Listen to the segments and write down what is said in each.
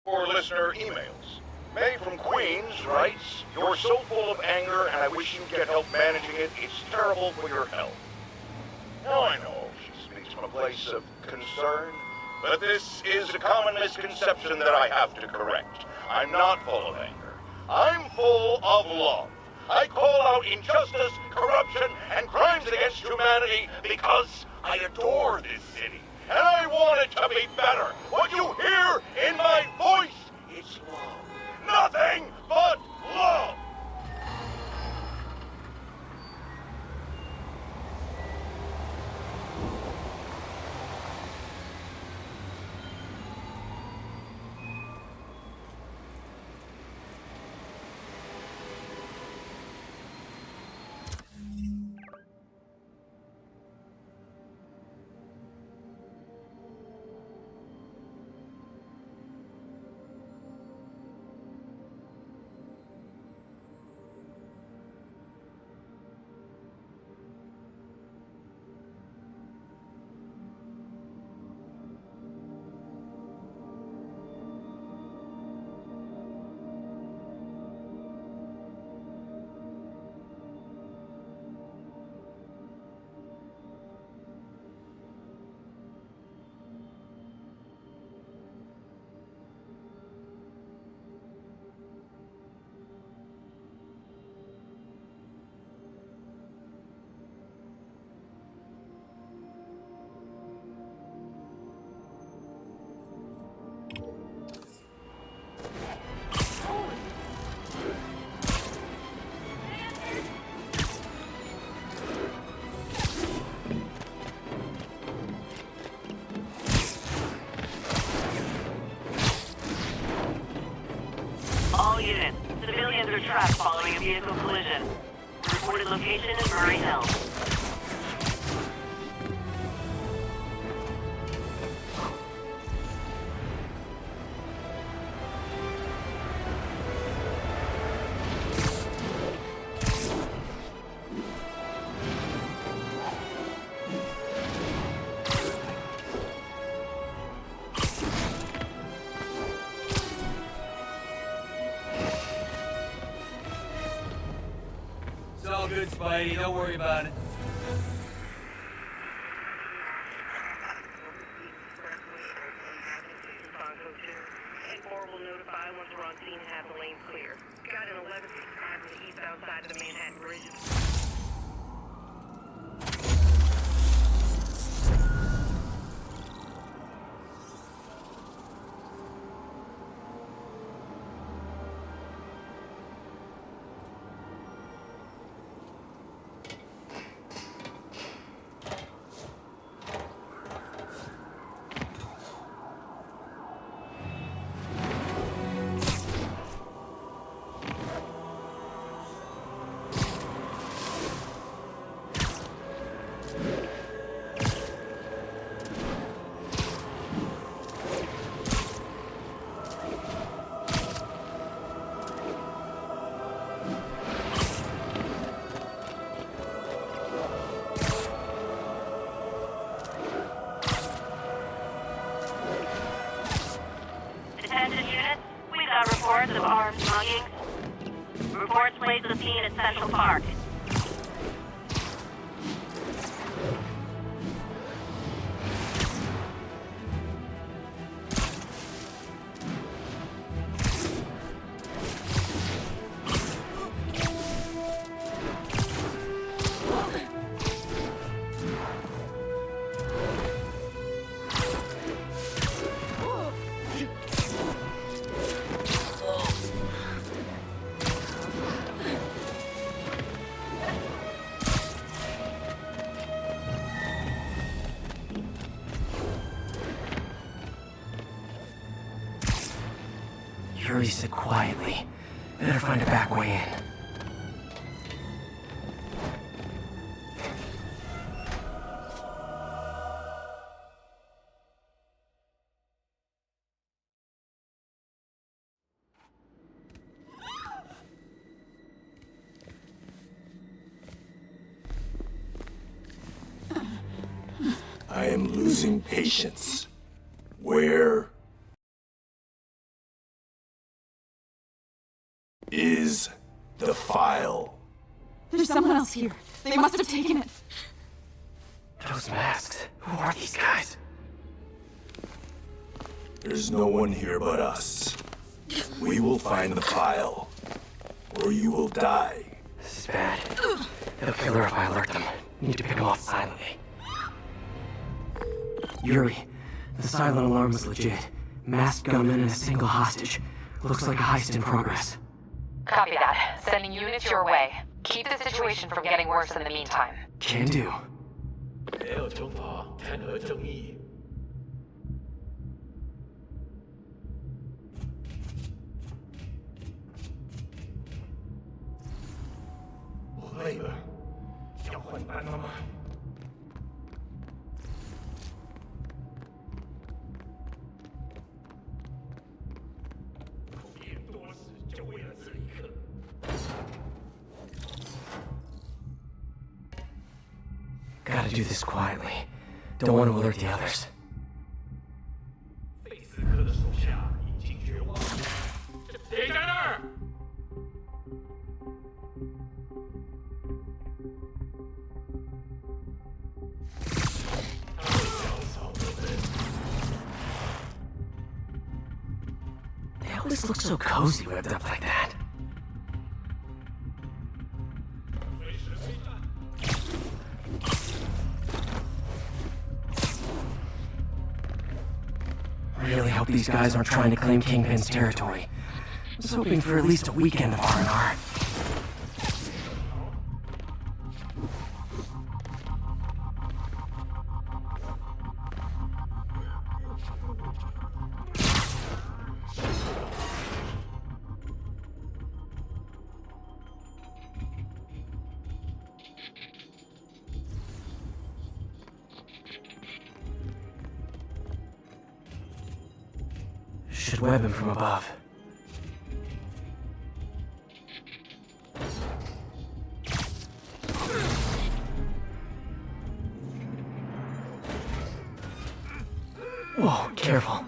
for listener emails. May from Queens writes, "You're so full of anger and I wish you'd get help managing it. It's terrible for your health." Now I know she speaks from a place of concern, but this is a common misconception that I have to correct. I'm not full of anger. I'm full of love. I call out injustice, corruption, and crimes against humanity because I adore this city. And I want it to be better. What you hear in my voice is love. Nothing but love. All units, civilians are trapped following a vehicle collision. Reported location is Murray Hill. It's all good, Spidey. Don't worry about it. And 4 will notify once we're on scene and have the lanes clear. Got an 11 on the eastbound side of the Manhattan Bridge. Attention units, we got reports of armed muggings. Reports place the scene at Central Park. Yuri said quietly. Better find a back way in. I am losing patience. Where is the file. There's someone else here. They must have taken it. Those masks. Who are these guys? There's no one here but us. We will find the file, or you will die. This is bad. They'll kill her if I alert them. Need to pick them off silently. Yuri, the silent alarm was legit. Masked gunman and a single hostage. Looks like a heist in progress. Copy that. Sending units your way. Keep the situation from getting worse in the meantime. Can do. 没有惩罚，谈何正义？我累了，要换班了吗？不必多事，就为了这一刻。 Gotta do this quietly. Don't want to alert the others. 费斯科的手下已经绝望了。谁在那儿？ They always look so cozy whipped up like that. Really hope these guys aren't trying to claim Kingpin's territory. I was hoping for at least a weekend of R&R. Should web him from above. Whoa, careful.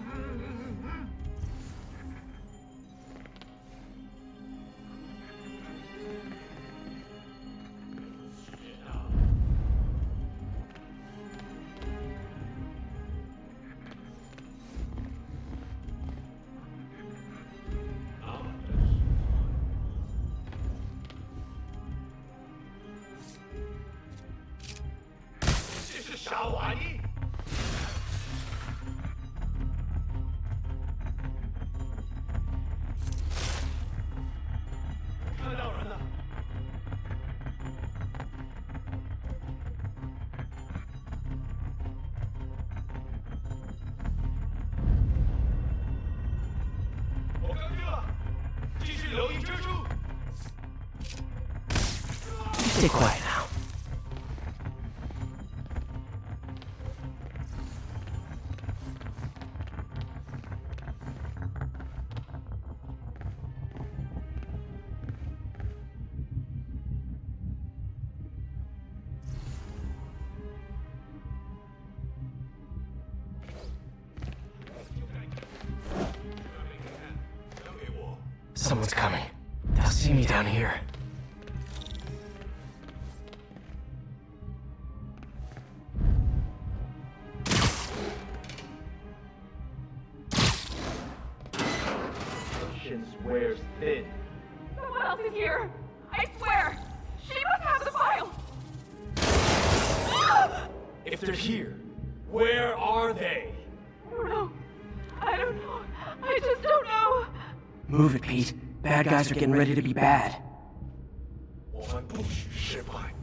Stay quiet now. Someone's coming. They'll see me down here. Wears thin. Someone else is here. I swear. She must have the file. If they're here, where are they? I don't know. I don't know. I just don't know. Move it, Pete. Bad guys are getting ready to be bad. 我们不许失败。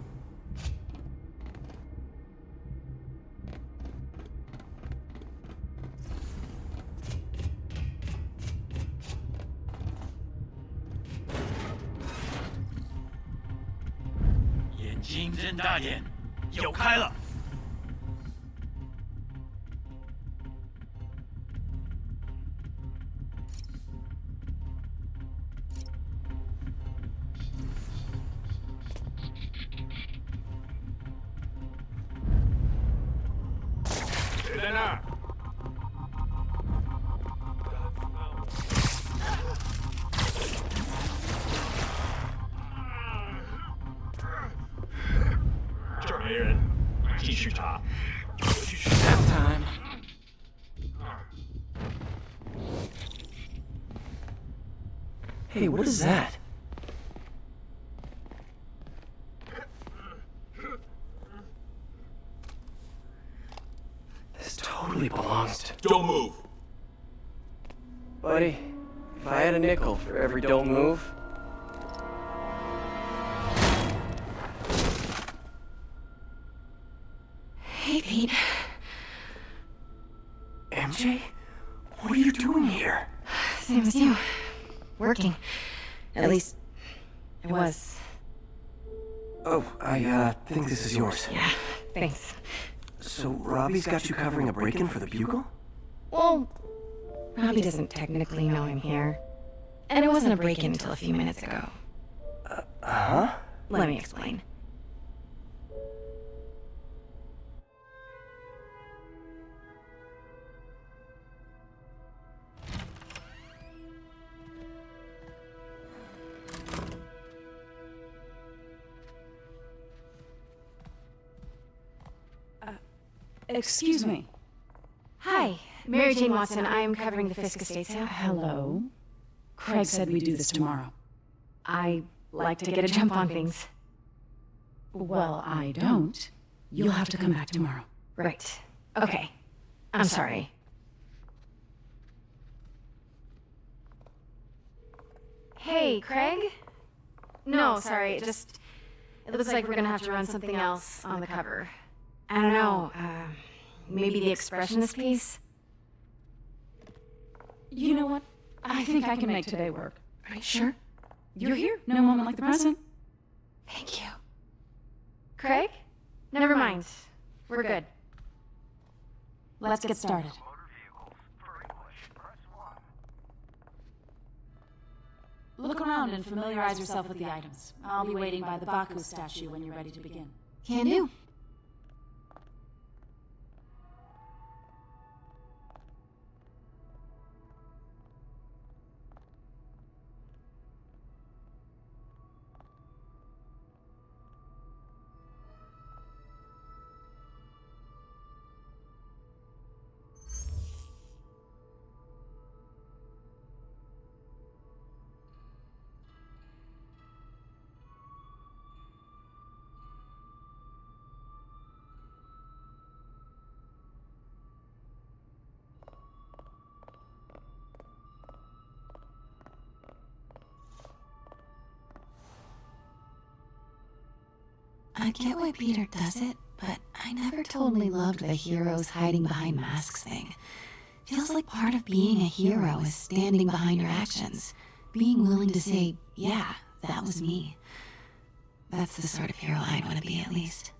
眼睛睁大点，有开了。谁在那儿？ Someone Hey, what is that? This totally belongs to... Don't move! Buddy, if I had a nickel for every don't move... Hey, Pete. MJ? What are you doing here? Same as you. Working. At least, it was. Oh, I think this is yours. Yeah, thanks. So Robbie's got you covering a break-in for the Bugle? Well, Robbie doesn't technically know I'm here. And it wasn't a break-in until a few minutes ago. Huh? Let me explain. Excuse me. Hi, Mary Jane Watson. I am covering the Fisk estate sale. Hello. Craig said we do this tomorrow. I like to get a jump on things. Well, I don't. You'll have to come back tomorrow. Right. Okay. I'm sorry. Hey, Craig? No, sorry. It looks like we're gonna have to run something else on the cover. I don't know. Maybe the expressionist piece? You know what? I think I can make today work. Are you sure? You're here. No moment like the present. Thank you. Craig? Never mind. We're good. Let's get started. Look around and familiarize yourself with the items. I'll be waiting by the Baku statue when you're ready to begin. Can do. I get why Peter does it, but I never totally loved the heroes hiding behind masks thing. Feels like part of being a hero is standing behind your actions, being willing to say, yeah, that was me. That's the sort of hero I'd want to be, at least.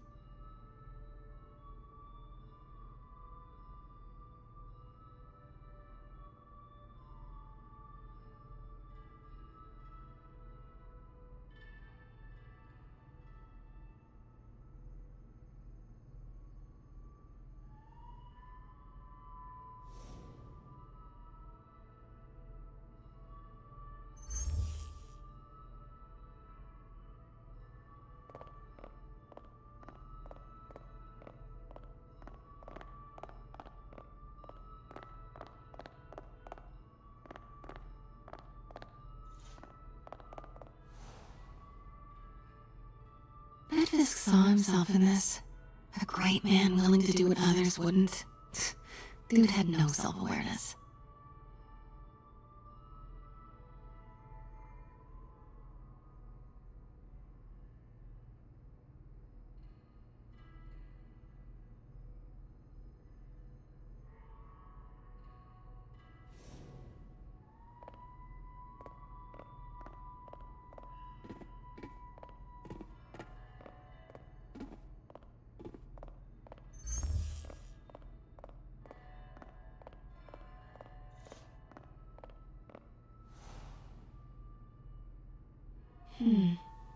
Fisk saw himself in this. A great man willing to do what others wouldn't. Dude had no self-awareness.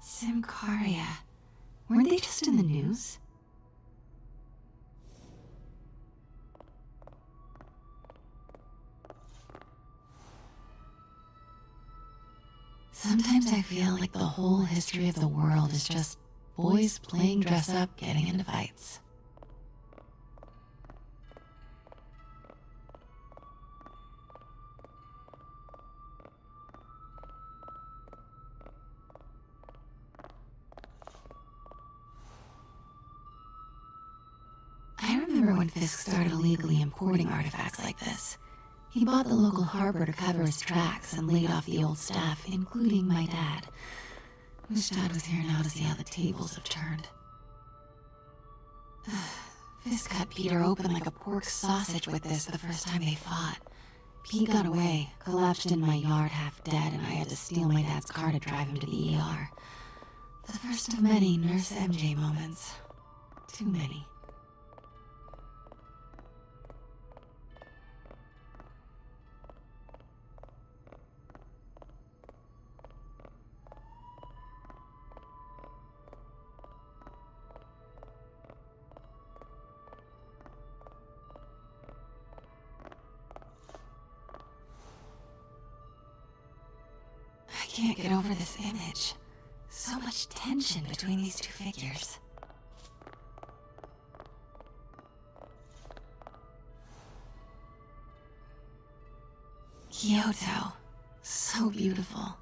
Simcaria. Weren't they just in the news? Sometimes I feel like the whole history of the world is just boys playing dress up, getting into fights. when Fisk started illegally importing artifacts like this. He bought the local harbor to cover his tracks and laid off the old staff, including my dad. Wish Dad was here now to see how the tables have turned. Fisk cut Peter open like a pork sausage with this the first time they fought. Pete got away, collapsed in my yard half dead, and I had to steal my dad's car to drive him to the ER. The first of many Nurse MJ moments. Too many. I can't get over this image. So much tension between these two figures. Kyoto. So beautiful.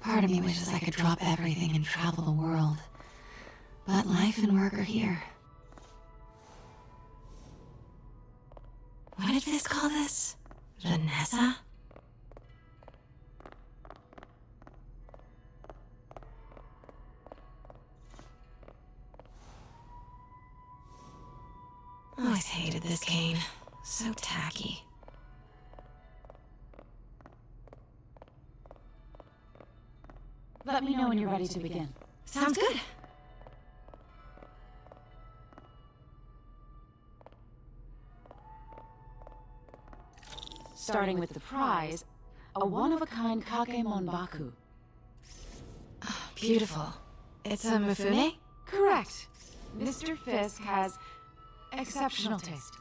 Part of me wishes I could drop everything and travel the world. But life and work are here. What did Fisk call this? Vanessa? Always hated this cane. So tacky. Let me know when you're ready to begin. Sounds good. Starting with the prize, a one-of-a-kind Kakemon Baku. Oh, beautiful. It's a Mifune? Correct. Mr. Fisk has exceptional taste.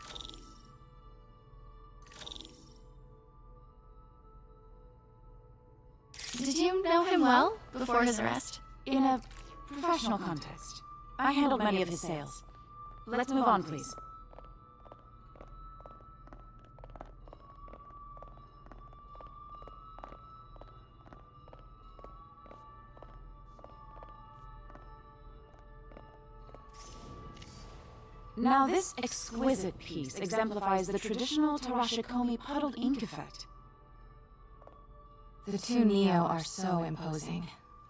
Did you know him well before his arrest? In a professional context. I handled many of his sales. Let's move on, please. Now this exquisite piece exemplifies the traditional Tarashikomi puddled ink effect. The two Neo are so imposing.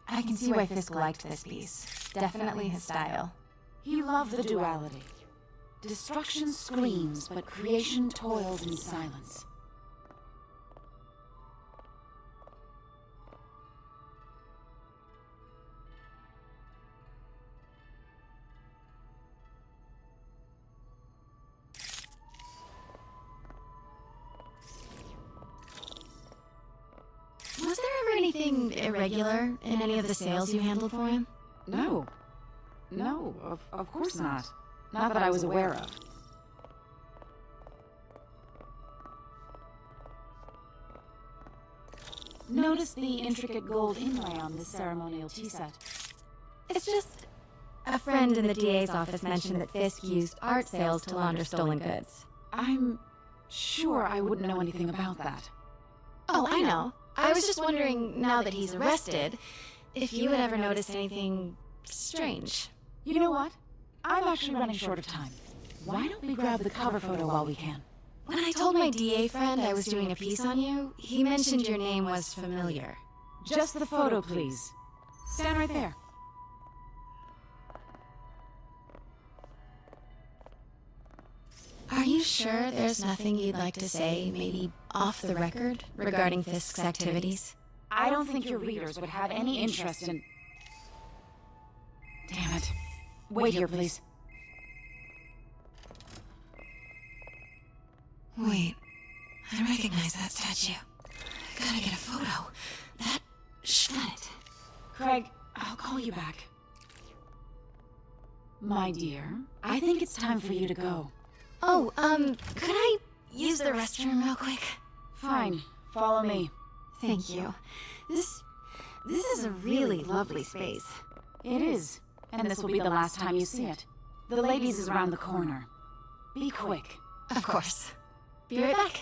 I can see why Fisk liked this piece. Definitely his style. He loved the duality. Destruction screams, but creation toils in silence. Was there ever anything irregular in any of the sales you handled for him? No. No, of course not. Not that I was aware of. Notice the intricate gold inlay on this ceremonial tea set. It's just... a friend in the DA's office mentioned that Fisk used art sales to launder stolen goods. I'm sure I wouldn't know anything about that. Oh, I know. I was just wondering, now that he's arrested, if you had ever noticed anything strange. You know what? I'm actually running short of time. Why don't we grab the cover photo while we can? When I told my DA friend I was doing a piece on you, he mentioned your name was familiar. Just the photo, please. Stand right there. Are you sure there's nothing you'd like to say, maybe off the record, regarding Fisk's activities? I don't think your readers would have any interest in... Damn it. Wait here, please. Wait. I recognize that statue. Gotta get a photo. That... shut it. Craig, I'll call you back. My dear, I think it's time for you to go. Oh, could I use the restroom real quick? Fine. Follow me. Thank you. This is a really lovely space. It is. And this will be the last time you see it. The ladies is around the corner. Be quick. Of course. Be right back.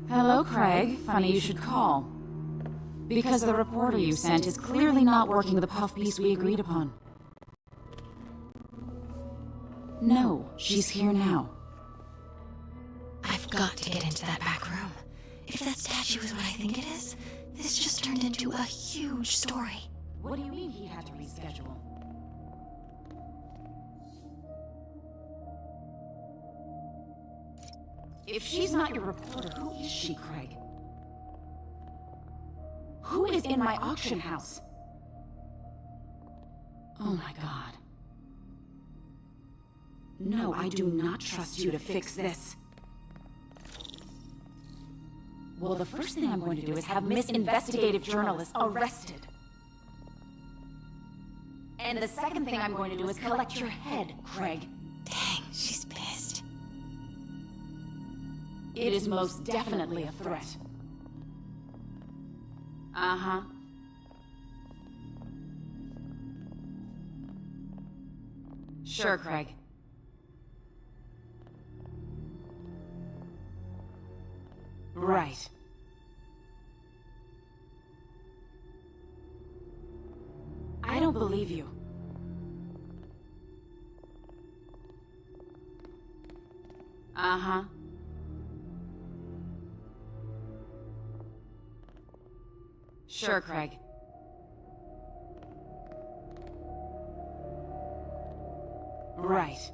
Hello, Craig. Funny you should call. Because the reporter you sent is clearly not working the puff piece we agreed upon. No, she's here now. I've got to get into that back room. If that statue is what I think it is, this just turned into a huge story. What do you mean he had to reschedule? If she's not your reporter, who is she, Craig? Who is in my auction house? Oh my god. No, I do not trust you to fix this. Well, the first thing I'm going to do is have Miss Investigative Journalist arrested. And the second thing I'm going to do is collect your head, Craig. Dang, she's pissed. It is most definitely a threat. Uh-huh. Sure, Craig. Right. I don't believe you. Uh-huh. Sure, Craig. Right.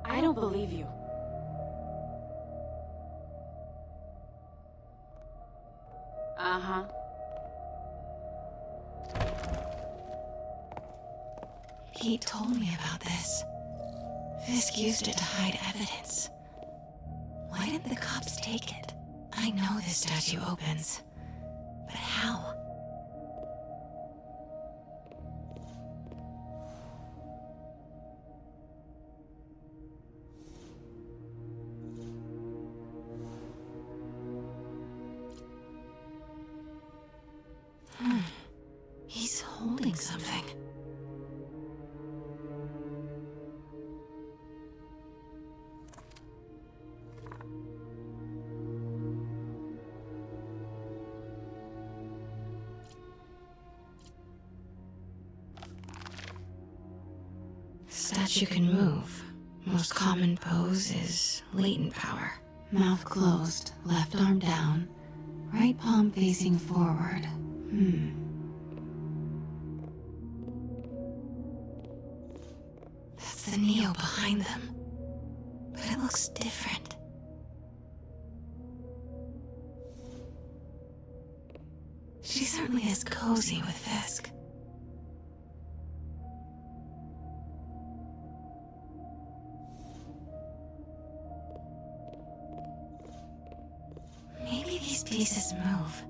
I don't believe you. Uh-huh. Pete told me about this. Fisk used it to hide evidence. Why didn't the cops take it? I know this statue opens, but how? He's holding something. Statue can move. Most common pose is latent power. Mouth closed, left arm down, right palm facing forward. That's the Neo behind them. But it looks different. She certainly is cozy with Fisk. Maybe these pieces move.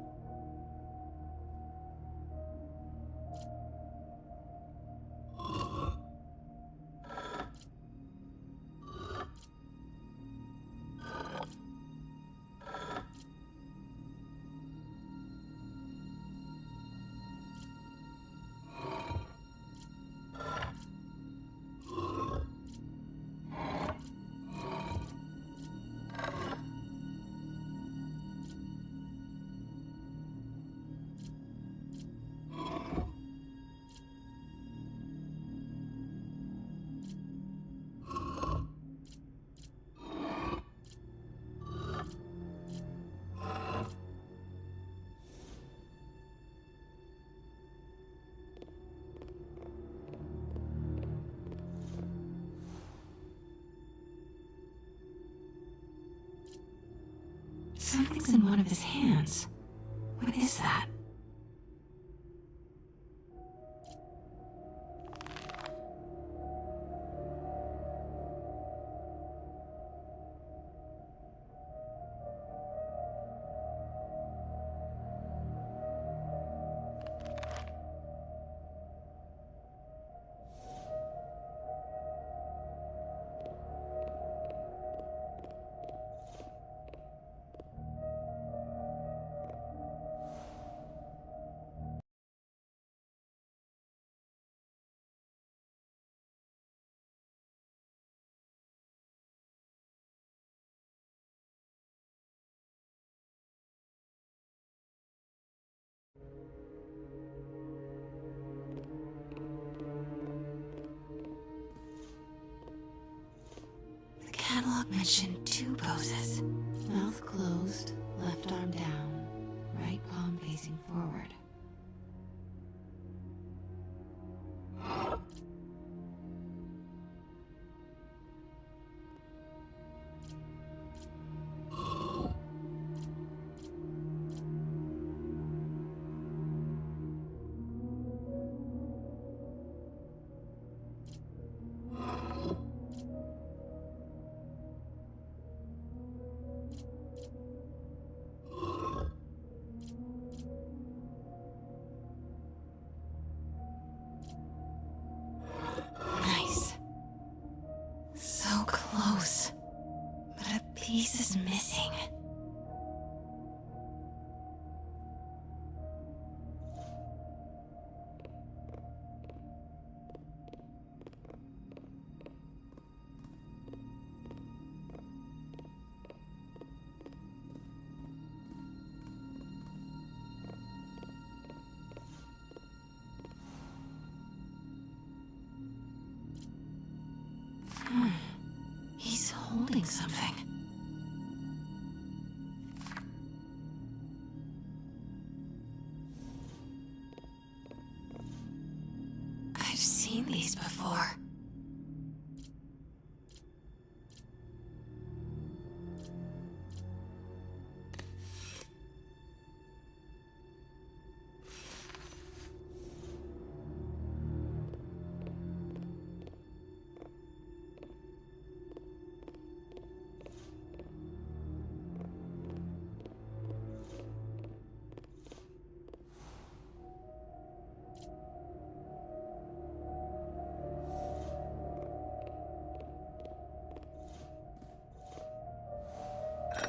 Something's in one of his hands. What is that? log mentioned 2 poses. Mouth closed, left arm down, right palm facing forward. Nice. So close. But a piece is missing. He's holding something. I've seen these before.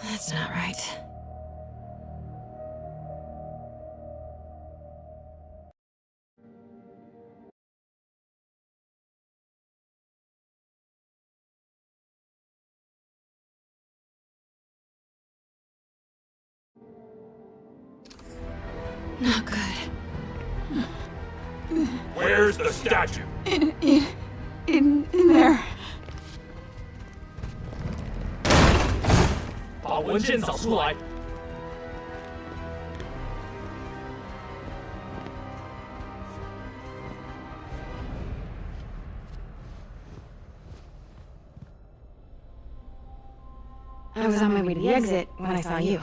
That's not right. Not good. Where's the statue? In there. 把文件找出来。I was on my way to the exit when I saw you.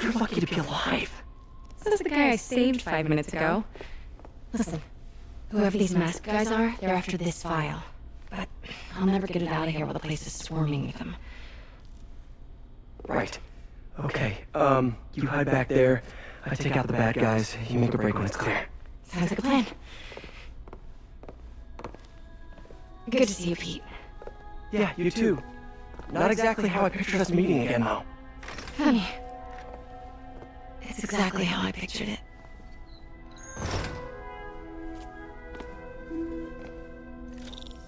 You're lucky to be alive. Says the guy I saved 5 minutes ago. Listen, whoever these masked guys are, they're after this file. But I'll never get it out of here while the place is swarming with them. Right. Okay, you hide back there. I take out the bad guys. You make a break when it's clear. Sounds like a plan. Good to see you, Pete. Yeah, you too. Not exactly how I pictured us meeting again, though. Funny. It's exactly how I pictured it.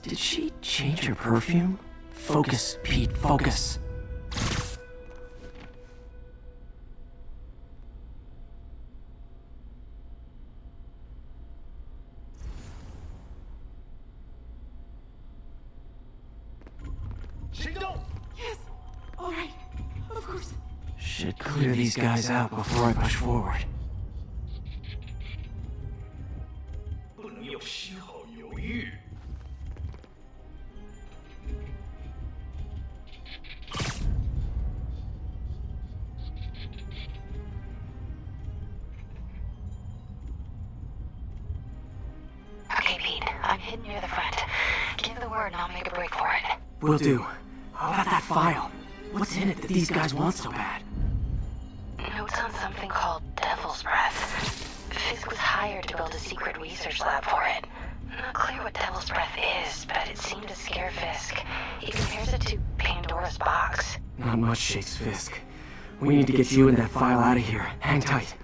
Did she change her perfume? Focus, Pete, focus. Yes. All right. Of course. Should clear these guys out before I push forward. 不能有丝毫犹豫。 Okay, Pete. I'm hidden near the front. Give the word and I'll make a break for it. Will do. How about that file? What's in it that these guys want so bad? Notes on something called Devil's Breath. Fisk was hired to build a secret research lab for it. Not clear what Devil's Breath is, but it seemed to scare Fisk. He compares it to Pandora's box. Not much shakes Fisk. We need to get you and that file out of here. Hang tight.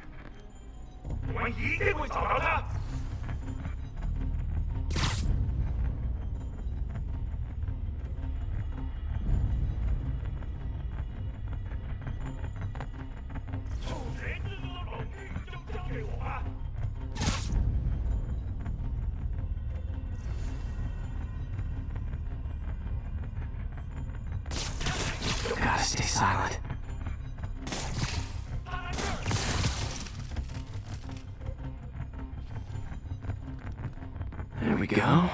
我们一定会找到他。 Pete, stay silent. There we go.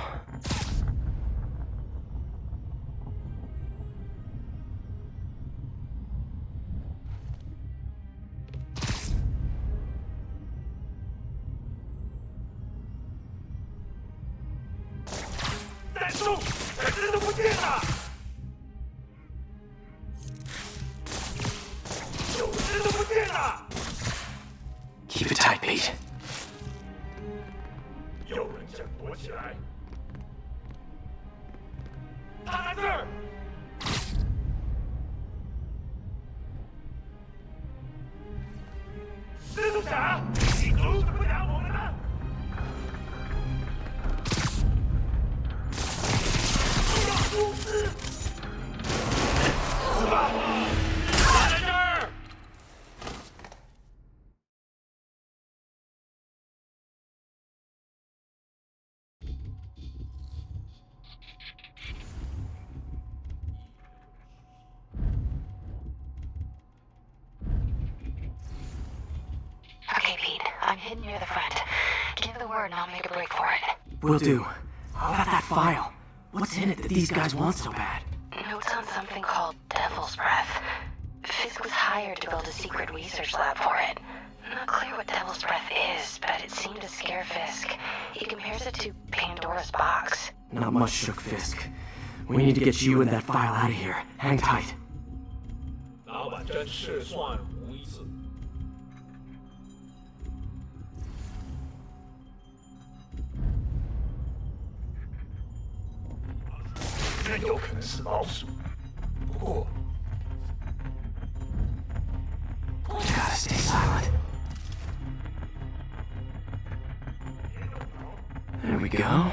Keep it tight, Pete. 有人想躲起来。他在这儿！蜘蛛侠，你阻止不了我们的！出事！死吧！他在这儿！ Okay, Pete, I'm hidden near the front. Give the word and I'll make a break for it. Will do. How about that file? What's in it that these guys want so bad? Notes on something called Devil's Breath. Fisk was hired to build a secret research lab for it. Not clear what Devil's Breath is, but it seemed to scare Fisk. He compares it to Pandora's box. Not much shook Fisk. We need to get you and that file out of here. Hang tight. 老板真是算无一次。这有可能是老鼠，不过 Gotta stay silent. There we go.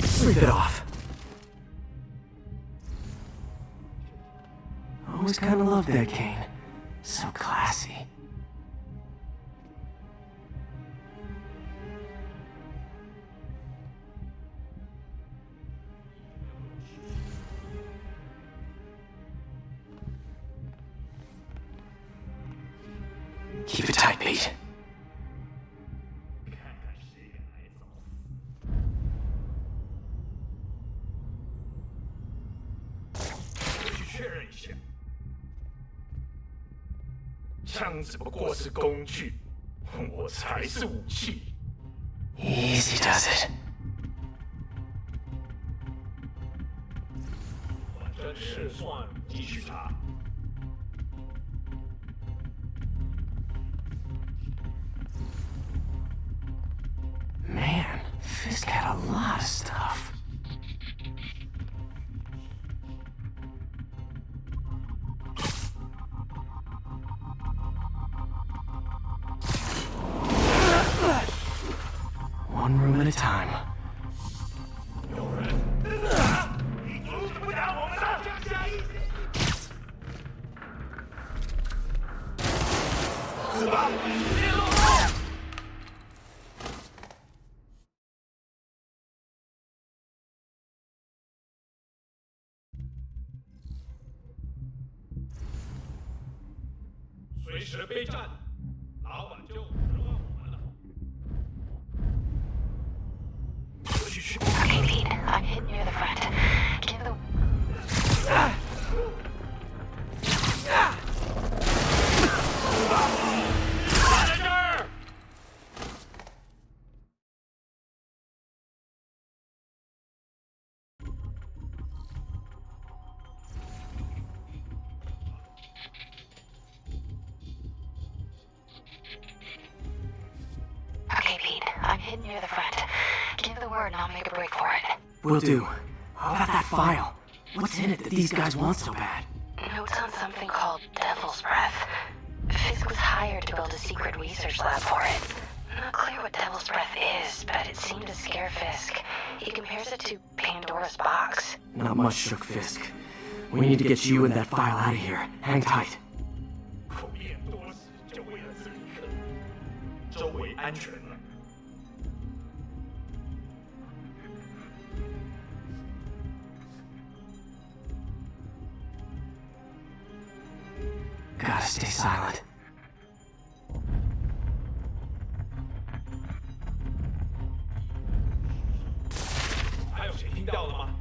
Sleep it off. Always kind of loved that cane. So classy. Keep it tight, Pete. 枪只不过是工具，我才是武器。Easy does it. 反正是算继续查。Man, Fisk had a lot of stuff. One room at a time. 有人！你阻止不了我们的！降下意识！死吧！别落后！随时备战，老板就指望我们了。 Okay, Pete, I'm hidden near the front. Give the... near the front. Give the word and I'll make a break for it. Will do. How about that file? What's in it that these guys want so bad? Notes on something called Devil's Breath. Fisk was hired to build a secret research lab for it. Not clear what Devil's Breath is, but it seemed to scare Fisk. He compares it to Pandora's box. Not much shook Fisk. We need to get you and that file out of here. Hang tight. 口业多时就为了这一刻，周围安全了。 Gotta stay silent. 还有谁听到了吗？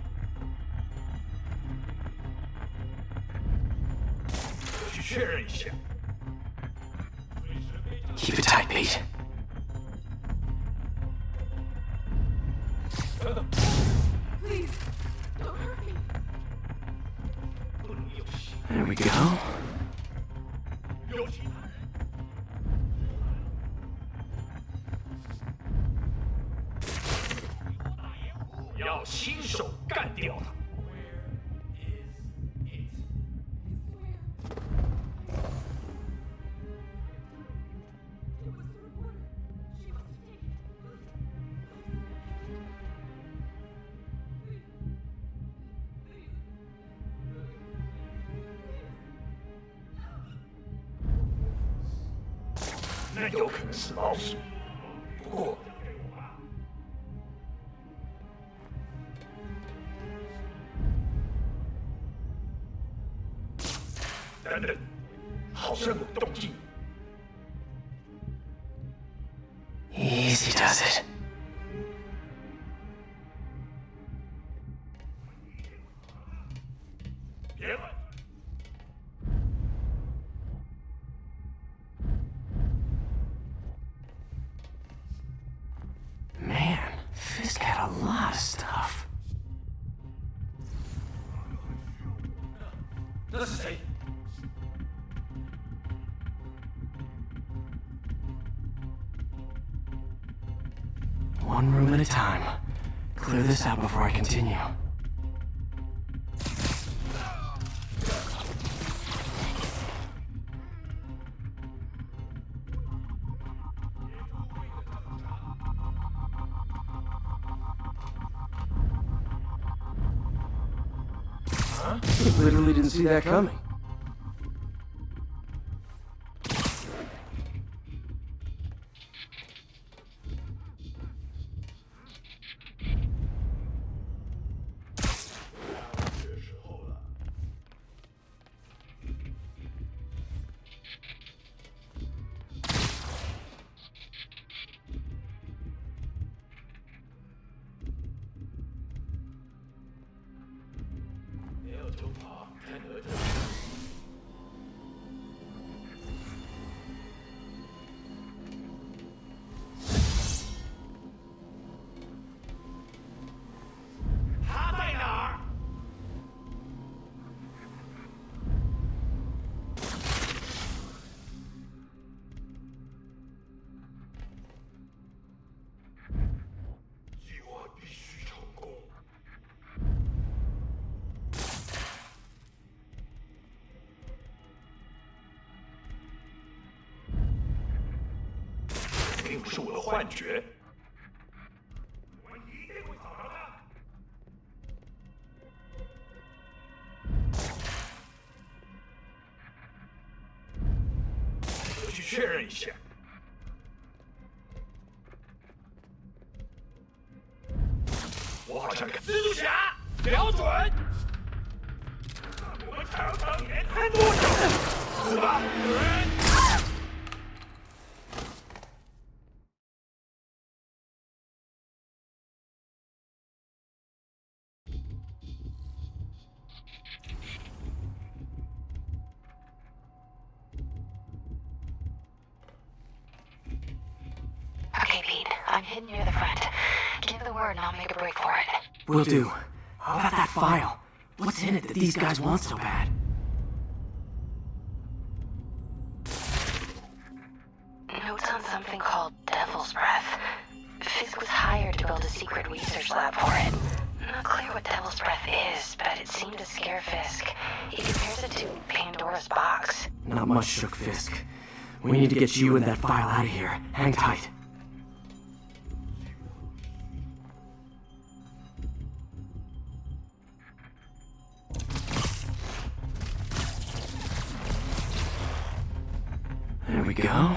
我去确认一下。 Keep it tight, Pete. Please, don't hurt me. 不能有戏， There we go. 有其他人。要亲手干掉他。那有可能是老鼠，不过。 等等，好像有动静。 Easy does it. 别问。 Man, Fisk had a lot of stuff. 那是谁？ One room at a time. Clear this out before I continue. Huh? Literally didn't see that coming. 没有偷跑，看哪吒。他在哪儿？计划必须成功。 并不是我的幻觉。我一定会找到他。我去确认一下。我好像看蜘蛛侠，瞄准。我们长城连看多久？是吧？ Okay, Pete, I'm hidden near the front. Give the word and I'll make a break for it. Will do. How about that file? What's in it that these guys want so bad? Notes on something called Devil's Breath. Fisk Fisk was hired to build a secret research lab for it. Not clear what Devil's Breath is, but it seemed to scare Fisk. He compares it to Pandora's box. Not much shook Fisk. We need to get you and that file out of here. Hang tight. There we go.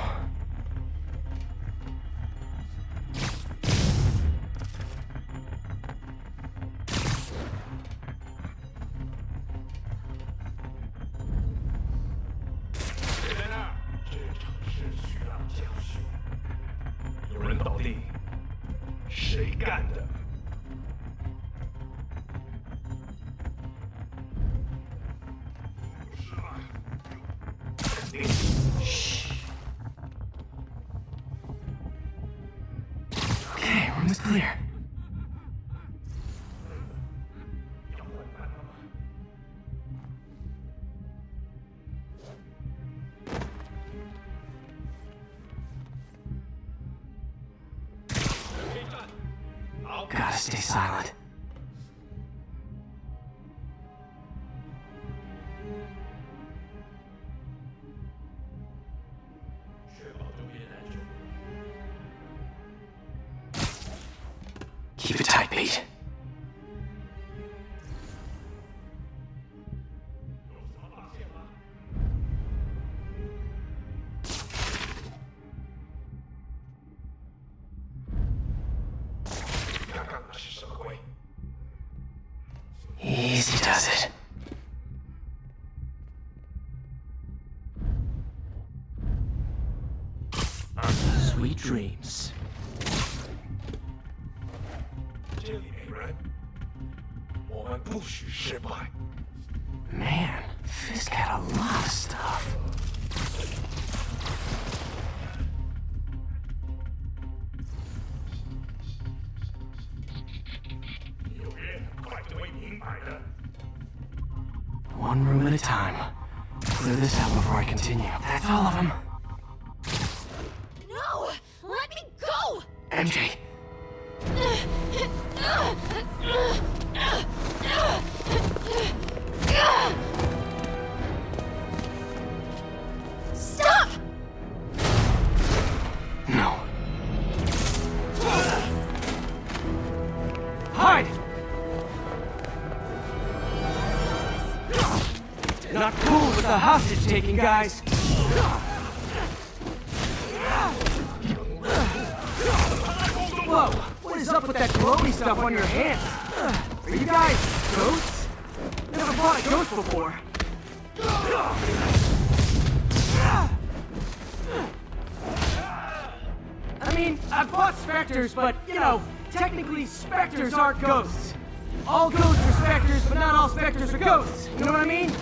Okay, room is clear. Gotta stay silent. Keep it tight, Pete. Easy does it. Sweet dreams. Man, Fisk had a lot of stuff. One room at a time. Clear this out before I continue. That's all of them. No! Let me go! MJ. Stop! No. Hide! Not cool with the hostage taking, guys. Whoa, what is up with that glowy stuff on your hands? Are you guys ghosts? Never fought a ghost before. I mean, I've fought specters, but, you know, technically specters aren't ghosts. All ghosts are specters, but not all specters are ghosts. You know what I mean?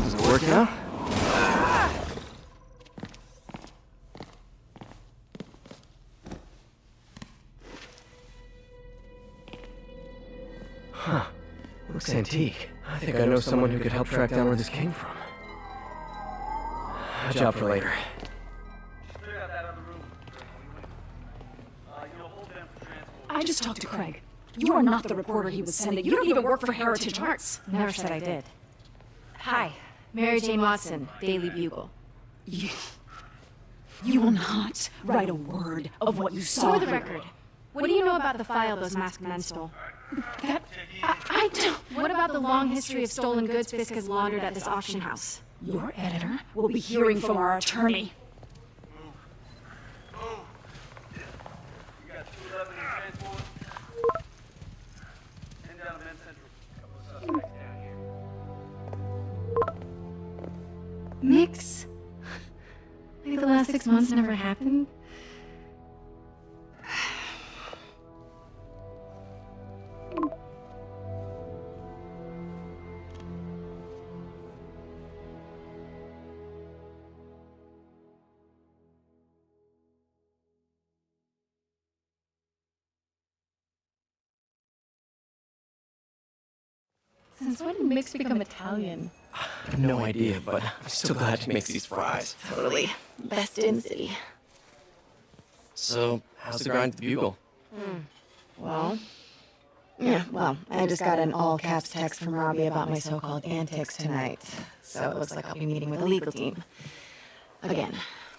Does it work out? Huh. Looks antique. I think I know someone who could help track down where this came from. A job for later. I just talked to Craig. You are not the reporter he was sending. You don't even work for Heritage Arts. Never said I did. Hi, Mary Jane Watson, Daily Bugle. You will not write a word of what you saw. For the record, what do you know about the file those masked men stole? That... I I don't. What about the long history of stolen goods Fisk has laundered at this auction house? Your editor will be hearing from our attorney. You got 211 in transport. Head down to Men's Central. Couple of suspects down here. Mix? Like the last 6 months never happened? Since when did Mix become Italian? No idea, but I'm still glad he makes these fries. Totally. Best in city. So, how's the grind at the Bugle? Well, I just got an all-caps text from Robbie about my so-called antics tonight. So it looks like I'll be meeting with the legal team. Again.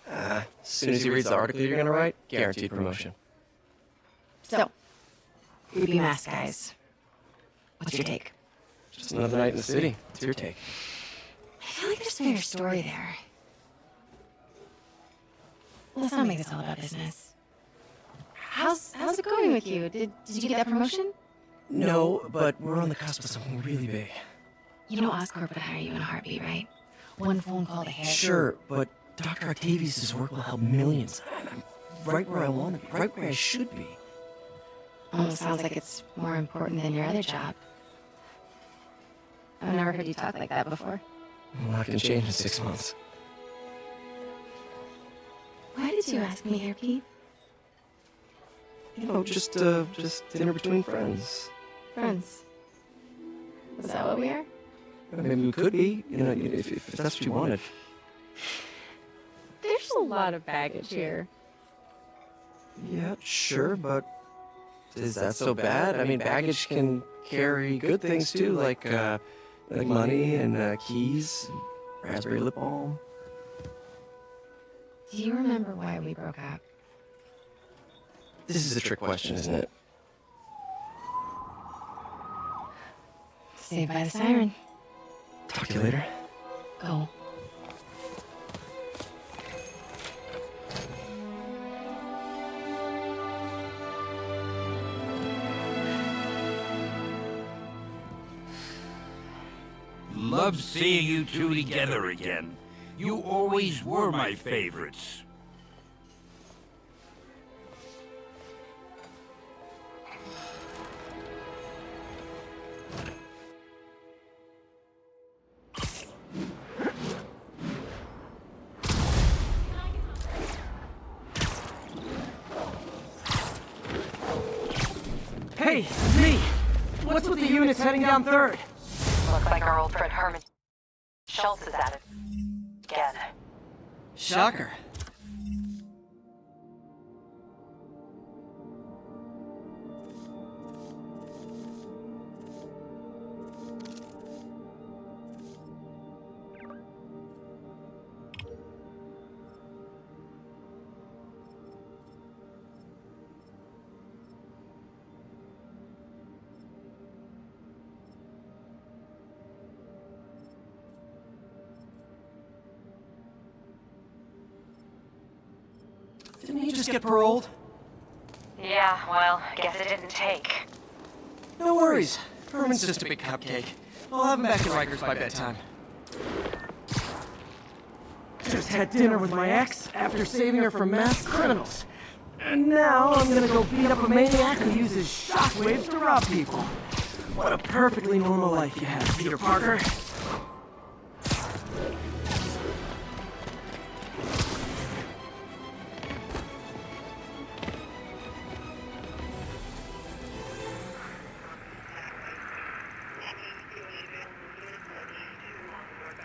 As soon as he reads the article you're gonna write, guaranteed promotion. So, creepy mask guys. What's your take? Just another night in the city. It's your take. I feel like there's a bigger story there. Let's not make this all about business. How's it going with you? Did you get that promotion? No, but we're on the cusp of something really big. You know Oscorp would hire you in a heartbeat, right? One phone call to head. Sure, but Dr. Octavius' work will help millions. And I'm right where I want to be, right where I should be. Almost sounds like it's more important than your other job. I've never heard you talk like that before. A lot can change in 6 months. Why did you ask me here, Pete? You know, just dinner between friends. Friends. Is that what we are? Maybe we could be, you know, if that's what you wanted. There's a lot of baggage here. Yeah, sure, but is that so bad? I mean, baggage can carry good things too, like money and keys, and raspberry lip balm. Do you remember why we broke up? This is a trick question, isn't it? Saved by the siren. Talk to you later. Go. Love seeing you two together again. You always were my favorites. Hey, it's me! What's with the units heading down 3rd? Looks like our old friend Herman Schultz is at it again. Shocker. Didn't he just get paroled? Yeah, well, guess it didn't take. No worries. Herman's just a big cupcake. I'll have him back to Rikers by bedtime. Just had dinner with my ex after saving her from mass criminals. And now I'm gonna go beat up a maniac who uses shockwaves to rob people. What a perfectly normal life you have, Peter Parker.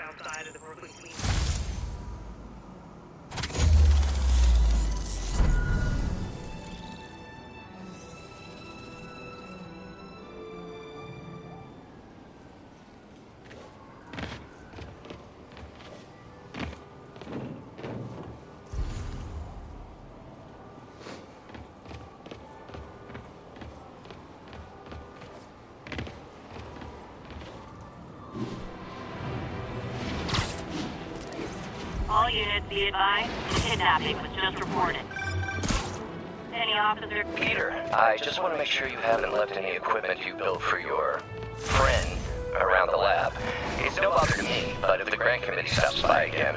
Outside of the Brooklyn Queens. Kids, be advised, kidnapping was just reported. Any officer? Peter, I just want to make sure you haven't left any equipment you built for your friend around the lab. It's no bother to me, but if the grant committee stops by again...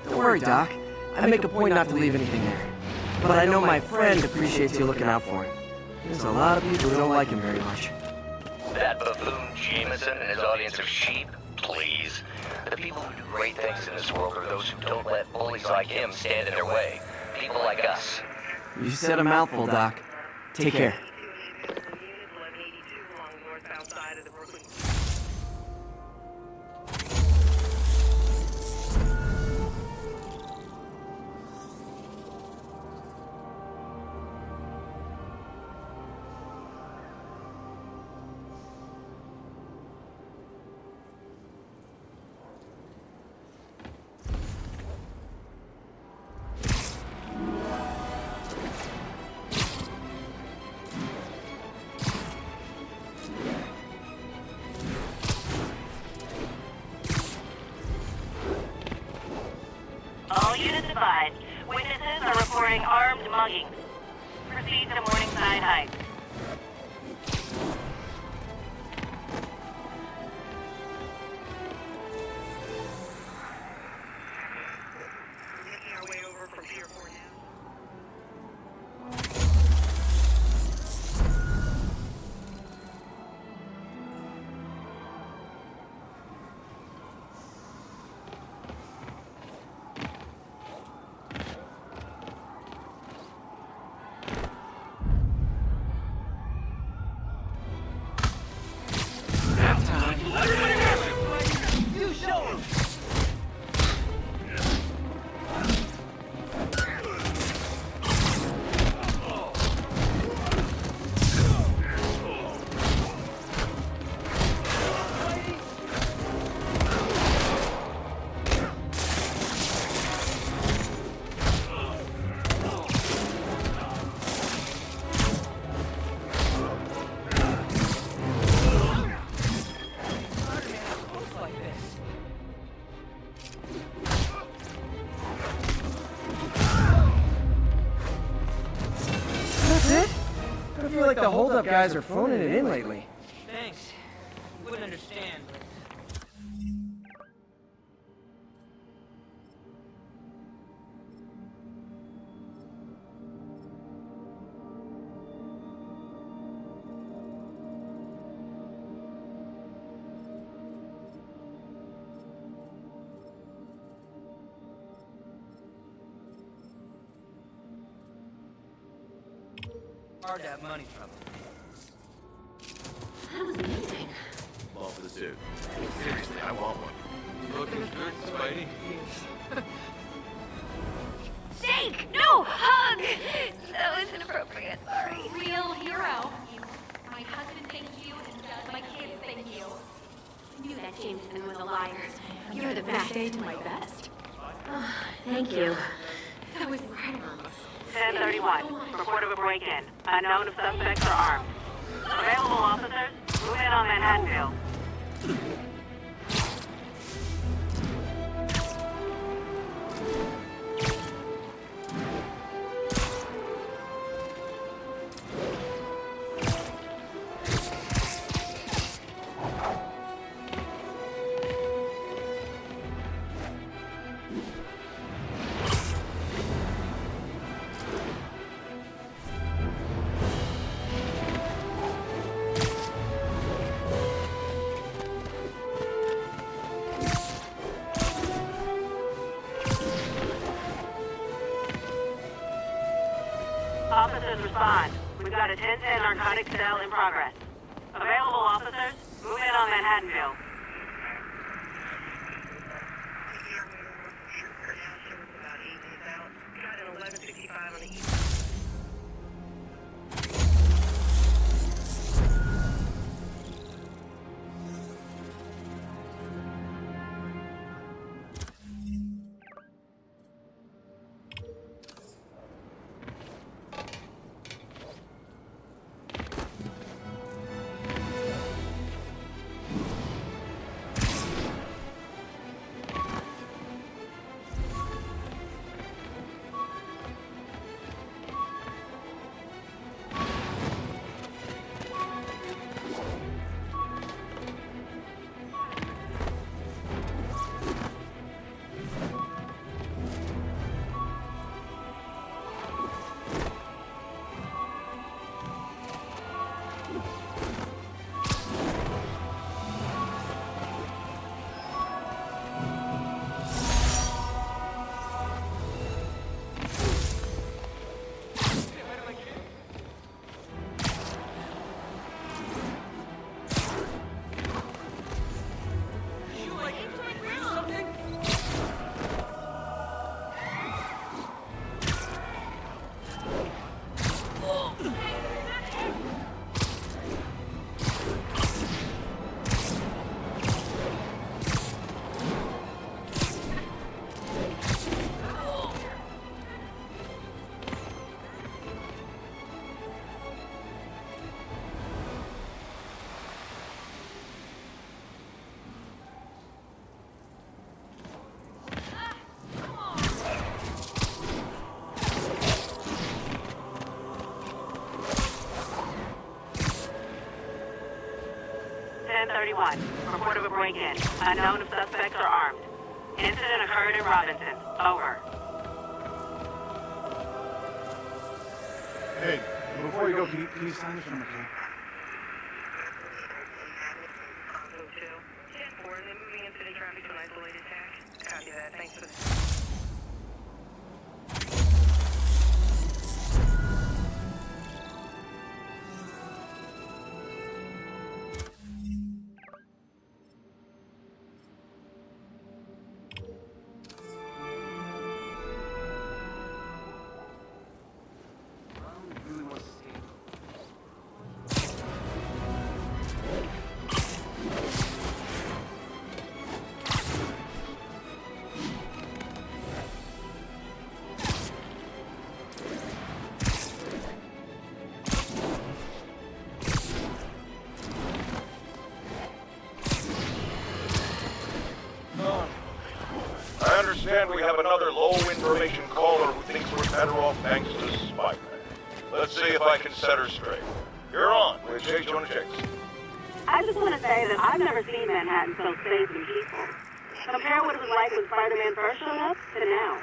Don't worry, Doc. I make a point not to leave anything there. But I know my friend appreciates you looking out for him. There's a lot of people who don't like him very much. That buffoon Jameson and his audience of sheep? Please. The people who do great things in this world are those who don't let bullies like him stand in their way. People like us. You said a mouthful, Doc. Take care. All units advised. Witnesses are reporting armed muggings. Proceed to Morningside Heights. Making our way over from Pier 4 now. I feel like the hold-up guys are phoning it in lately. Thanks. You wouldn't understand. Hard to have money trouble. That was amazing. Well, for the suit. Seriously, I want one. Looking good, Spidey? Jake! No! Hug! That was inappropriate, sorry. Real hero. My husband thank you, and my kids thank you. I knew that Jameson was a liar. You're the best. To my best. Oh, thank you. That was incredible. 1031. Report of a break-in. Unknown if suspects are armed. Available officers, move in on Manhattanville. Officers respond. We've got a 1010 narcotics cell in progress. Available officers, move in on Manhattanville. Got an 1165 on the east. 911. Report of a break-in. Unknown if suspects are armed. Incident occurred in Robinson. Over. Hey, before you go, can you sign this from okay? Moving incident traffic to an isolated tag. Copy that. Thanks for the... I understand we have another low-information caller who thinks we're better off thanks to Spider-Man. Let's see if I can set her straight. You're on. Which age you want to check? I just want to say that I've never seen Manhattan so safe and peaceful. Compare what it was like when Spider-Man first showed up to now.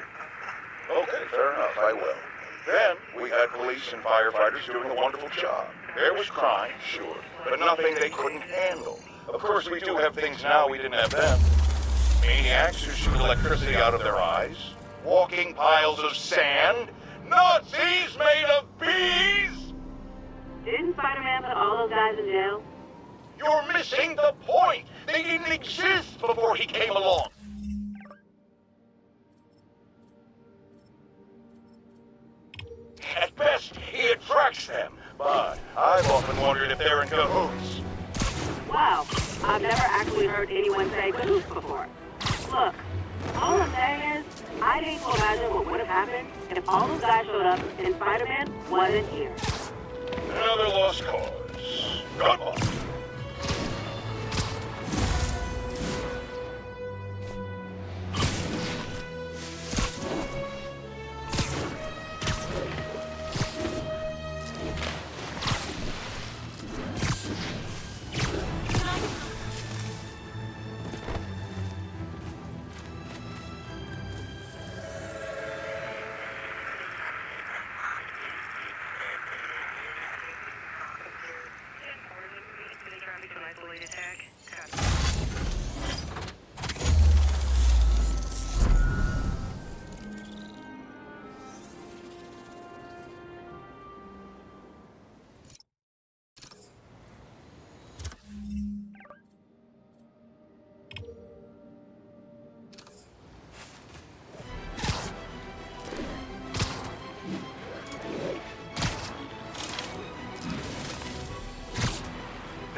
Okay, fair enough. I will. Then, we had police and firefighters doing a wonderful job. There was crime, sure, but nothing they couldn't handle. Of course, we do have things now we didn't have then. Maniacs who shoot electricity out of their eyes, walking piles of sand, Nazis made of bees! Didn't Spider-Man put all those guys in jail? You're missing the point! They didn't exist before he came along! At best, he attracts them, but I've often wondered if they're in cahoots. Wow, I've never actually heard anyone say cahoots before. Look, all I'm saying is, I need to imagine what would have happened if all those guys showed up and Spider-Man wasn't here. Another lost cause. Goodbye.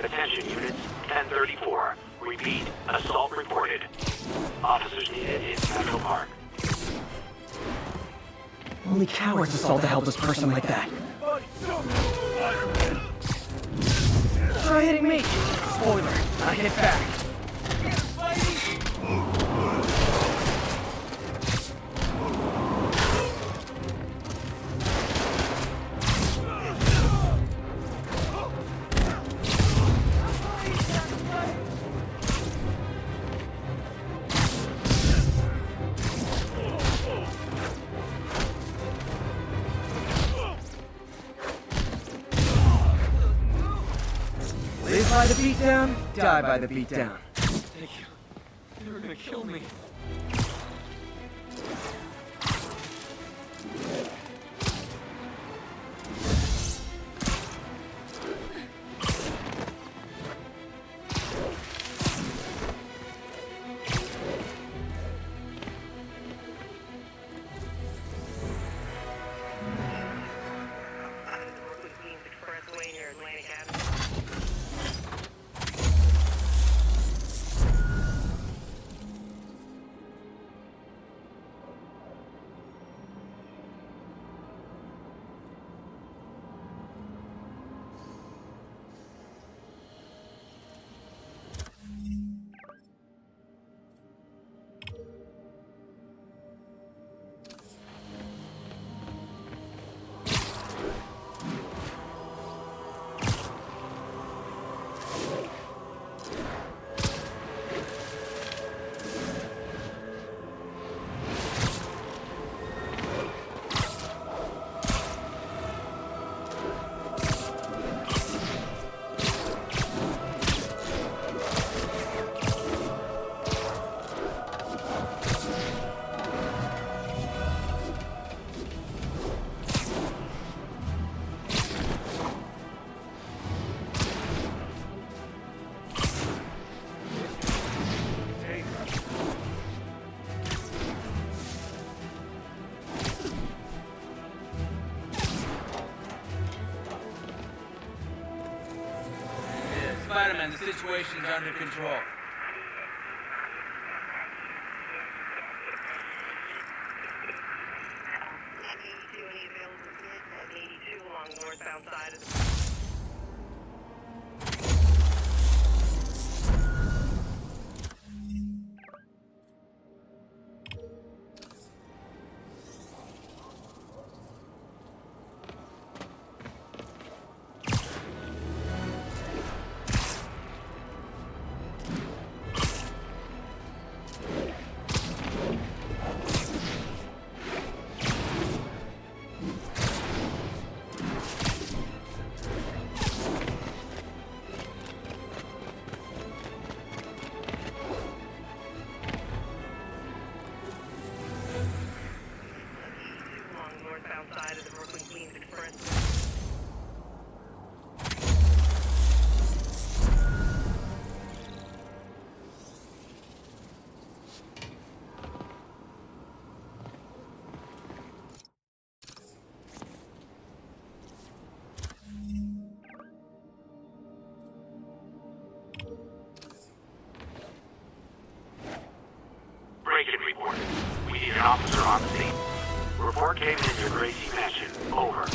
Attention units, 1034. Repeat, assault reported. Officers needed in Central Park. Only cowards assault a helpless person like that. Try hitting me! Spoiler, I hit back. Live by the beatdown, die by the beatdown. Thank you. They were gonna kill me. Spider-Man, the situation's under control. Northbound side of the Break-in report. We need an officer on the scene. Report came in your Gracie Mansion. Over.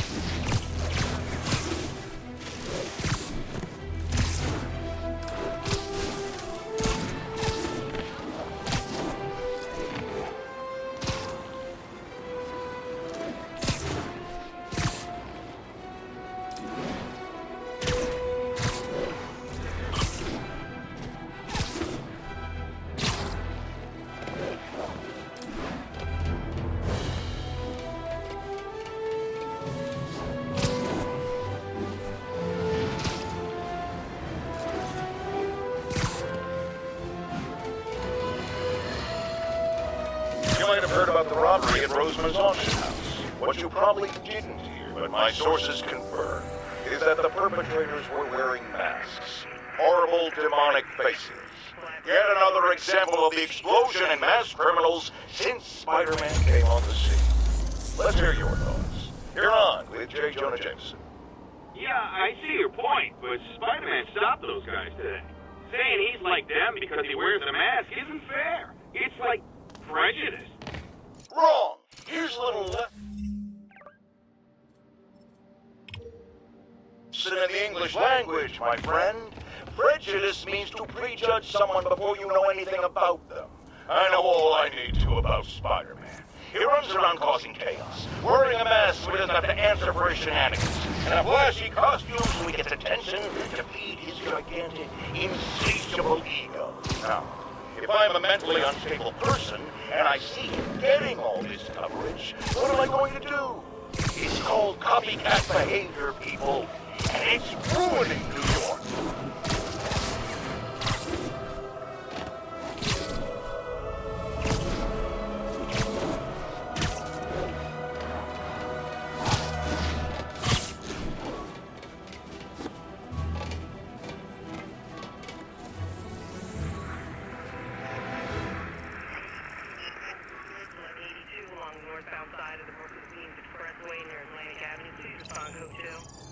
You might have heard about the robbery at Roseman's auction house. What you probably didn't hear, but my sources confirm, is that the perpetrators were wearing masks. Horrible, demonic faces. Yet another example of the explosion in mass criminals since Spider-Man came on the scene. Let's hear your thoughts. You're on with J. Jonah Jameson. Yeah, I see your point, but Spider-Man stopped those guys today. Saying he's like them because he wears a mask isn't fair. It's like prejudice. Wrong! Here's a little lesson in the English language, my friend. Prejudice means to prejudge someone before you know anything about them. I know all I need to about Spider-Man. He runs around causing chaos, wearing a mask so he doesn't have to answer for his shenanigans, and a flashy costume so he gets attention to feed his gigantic, insatiable ego. Now, if I'm a mentally unstable person, and I see him getting all this coverage, what am I going to do? It's called copycat behavior, people, and it's ruining New York. northbound side of the Brooklyn Queens Expressway near Atlantic Avenue. Please respond, Code 2.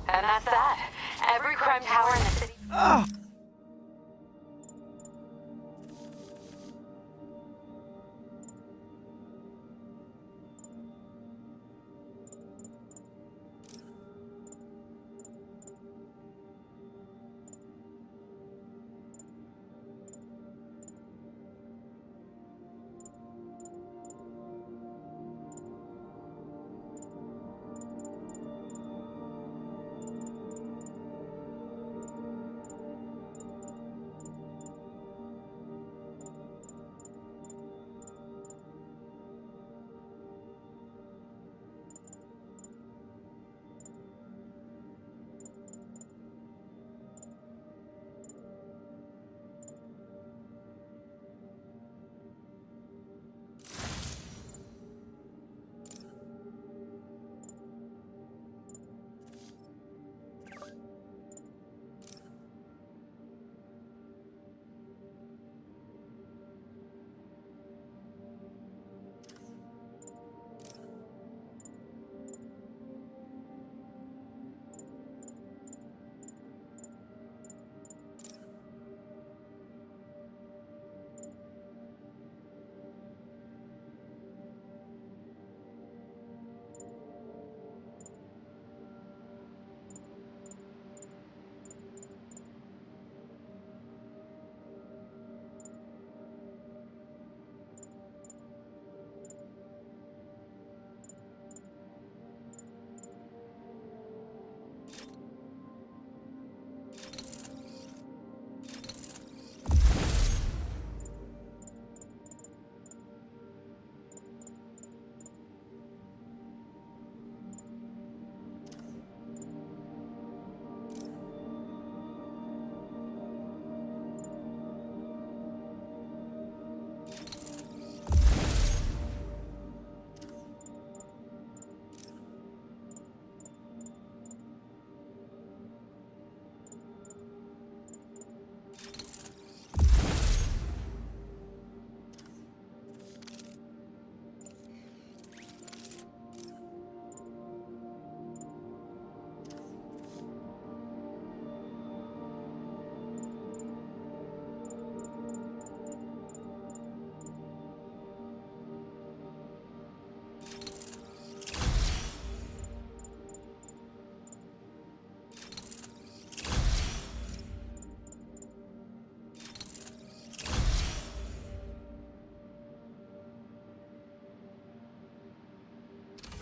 And that's that. Every crime tower in the city. Oh!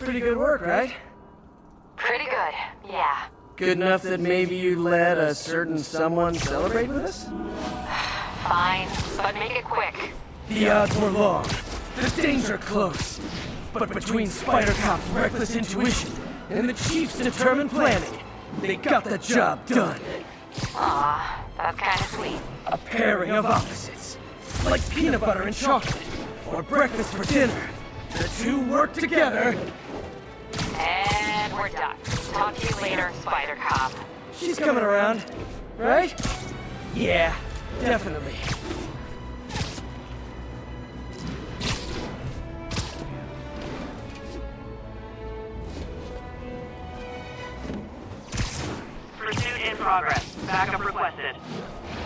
pretty good work, right? Pretty good, yeah. Good enough that maybe you let a certain someone celebrate with us? Fine, but make it quick. The odds were long, the danger close. But between Spider Cop's reckless intuition and the Chief's determined planning, they got the job done. Aw, that's kinda sweet. A pairing of opposites. Like peanut butter and chocolate, or breakfast for dinner. The two work together. And we're done. Talk to you later, Spider Cop. She's coming around, right? Yeah, definitely. Pursuit in progress. Backup requested.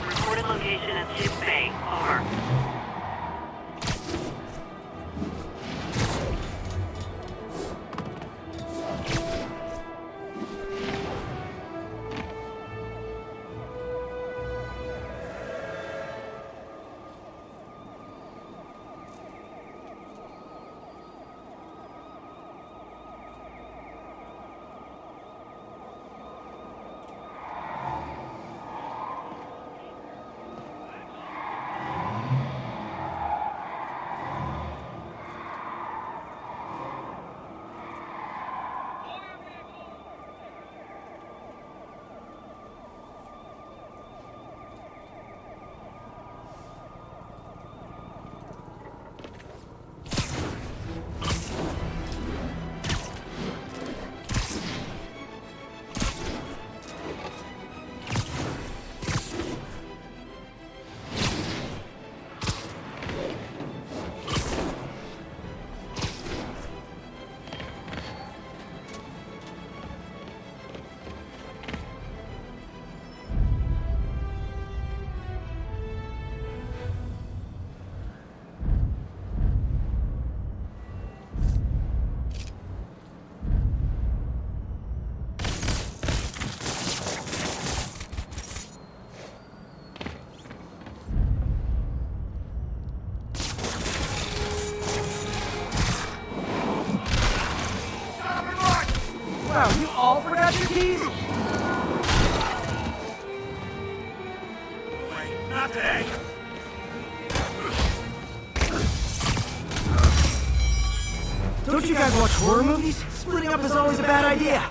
Reported location is Ship Bay. Over. Wow, you all forgot your keys? Wait, not today. Don't you guys watch horror movies? Splitting up is always a bad idea.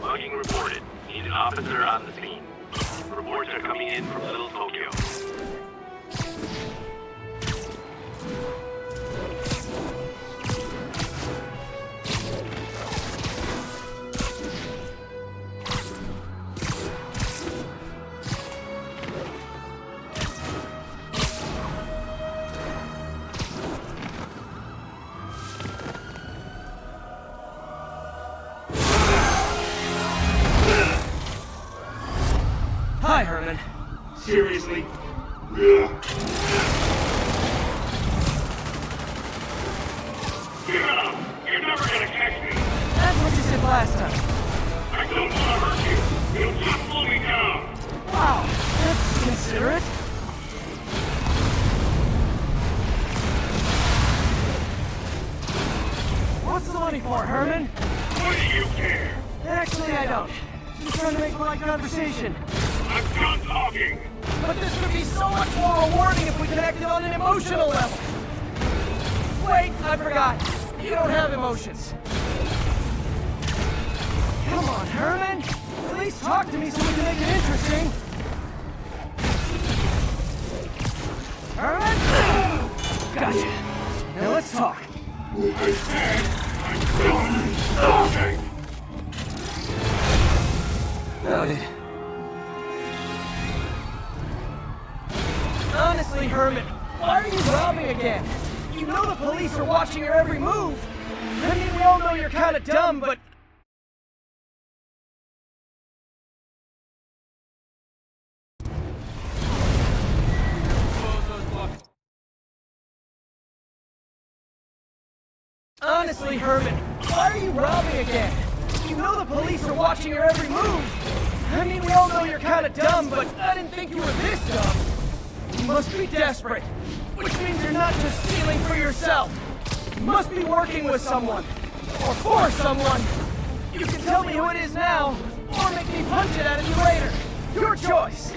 Logging reported. Need an officer on the scene. Reports are coming in from Little Tokyo. Hi, Herman. Seriously? Give it up! You're never gonna catch me! That's what you said last time. I don't want to hurt you! You'll just slow me down! Wow, that's considerate. What's the money for, Herman? What do you care? Actually, I don't. Just trying to make polite conversation. I'm done talking! But this would be so much more rewarding if we connected on an emotional level. Wait, I forgot. You don't have emotions. Come on, Herman. At least talk to me so we can make it interesting. Herman? Gotcha. Now let's talk. I said I'm done talking! Noted. Honestly, Herman, why are you robbing again? You know the police are watching your every move. I mean, we all know you're kind of dumb, but... Honestly, Herman, why are you robbing again? You know the police are watching your every move. I mean, we all know you're kind of dumb, but I didn't think you were this dumb. You must be desperate. which means you're not just stealing for yourself. You must be working with someone, or for someone. You can tell me who it is now, or make me punch it out of you later. Your choice.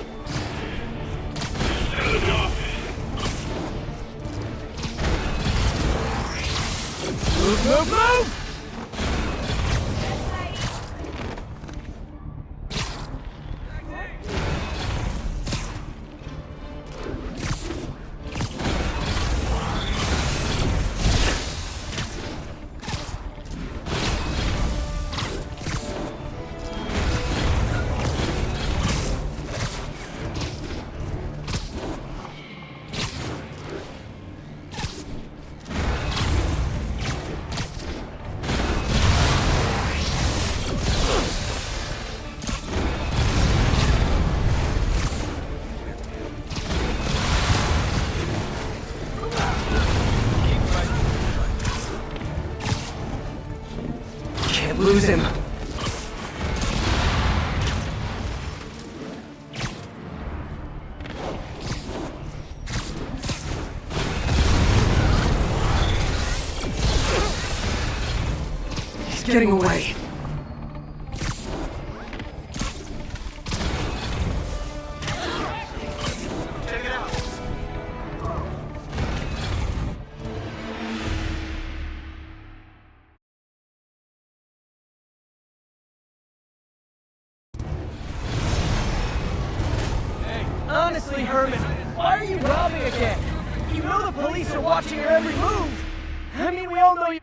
Move, move, move! Lose him. He's getting away. Check it out. Honestly, Herman, why are you robbing again? You know the police are watching your every move. I mean, we all know you...